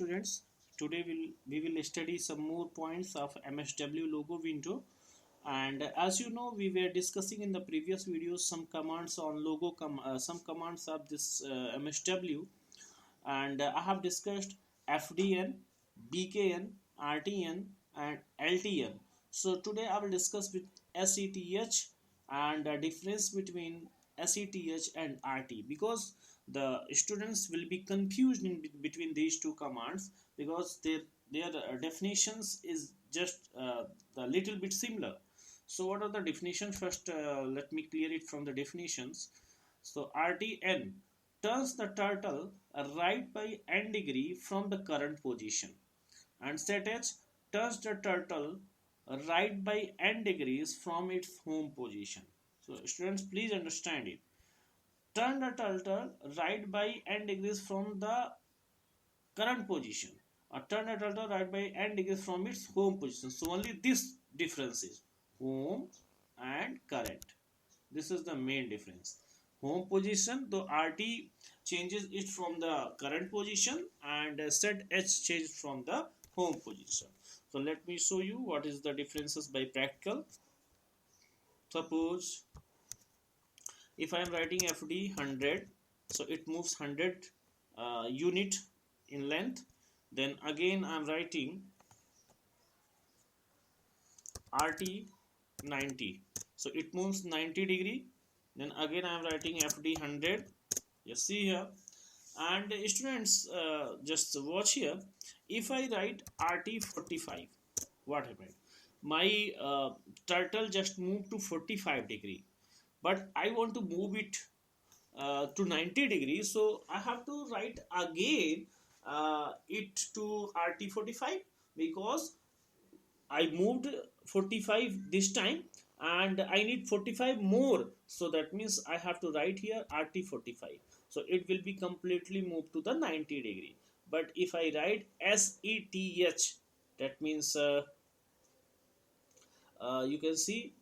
students. Today we will study some more points of MSW logo window. And as you know, we were discussing in the previous videos some commands on some commands of this MSW, and I have discussed FDN, BKN, RTN, and LTN. So today I will discuss with SETH and the difference between SETH and RT, because the students will be confused in between these two commands, because their definitions is just a little bit similar. So what are the definitions? First, let me clear it from the definitions. So RTN turns the turtle right by n degree from the current position, and set h turns the turtle right by n degrees from its home position. So students, please understand it. Turn the turtle right by n degrees from the current position, or turn the turtle right by n degrees from its home position. So only this difference is home and current. This is the main difference. Home position, the RT changes it from the current position, and set H changes from the home position. So let me show you what is the differences by practical. Suppose if I am writing FD 100, so it moves 100 unit in length. Then again I am writing RT 90, so it moves 90 degree. Then again I am writing FD 100. You see here. And students, just watch here. If I write RT 45, what happened? My turtle just moved to 45 degree, but I want to move it to 90 degrees, so I have to write again it to RT 45, because I moved 45 this time and I need 45 more, so that means I have to write here RT 45, so it will be completely moved to the 90 degree. But if I write SETH, that means you can see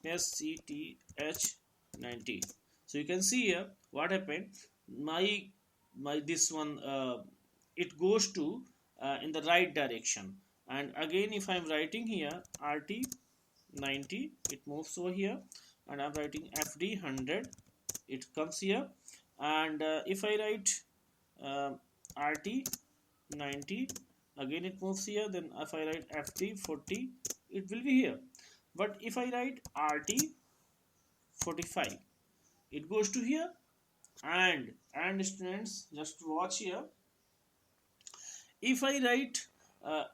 SETH 90. So you can see here what happened. My this one it goes to in the right direction, and again if I'm writing here RT 90, it moves over here, and I'm writing FD 100, it comes here. And if I write RT 90, again it moves here. Then if I write FD 40, it will be here. But if I write RT 45, it goes to here. And students, just watch here. If I write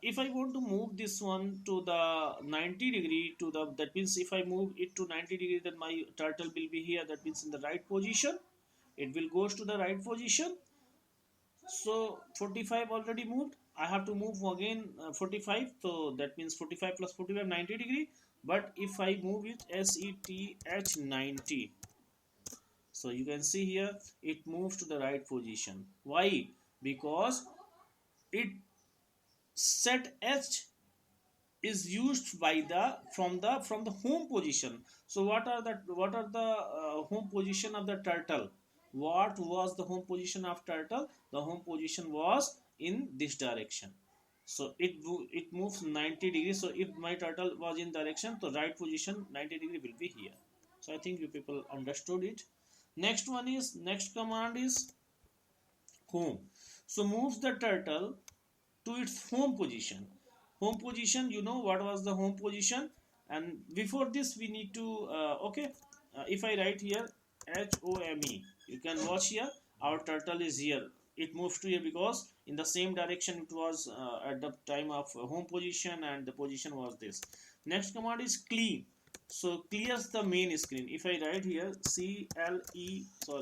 if I want to move this one to the 90 degree, to the, that means if I move it to 90 degree, then my turtle will be here, that means in the right position. It will goes to the right position. So 45 already moved, I have to move again 45, so that means 45 plus 45, 90 degree. But if I move it SETH 90, so you can see here it moves to the right position. Why? Because it set H is used by the from the home position. So what are the home position of the turtle? What was the home position of turtle? The home position was in this direction, so it moves 90 degrees. So if my turtle was in direction, so right position 90 degree will be here. So I think you people understood it. Next command is home. So moves the turtle to its home position. Home position, you know what was the home position. And before this we need to okay, if I write here HOME, you can watch here, our turtle is here. It moves to here because in the same direction it was at the time of home position, and the position was this. Next command is clean. So clears the main screen. If I write here CLEAN, clean. So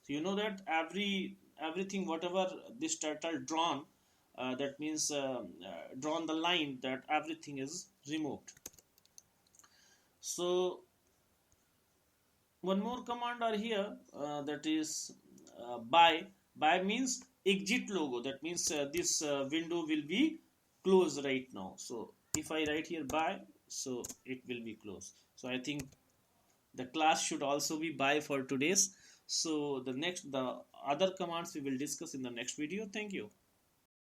you know that everything whatever this turtle drawn, that means drawn the line, that everything is removed. So one more command are here, that is by means exit logo. That means this window will be closed right now. So if I write here by, so it will be closed. So I think The class should also be bye for today's. So the other commands we will discuss in the next video. Thank you.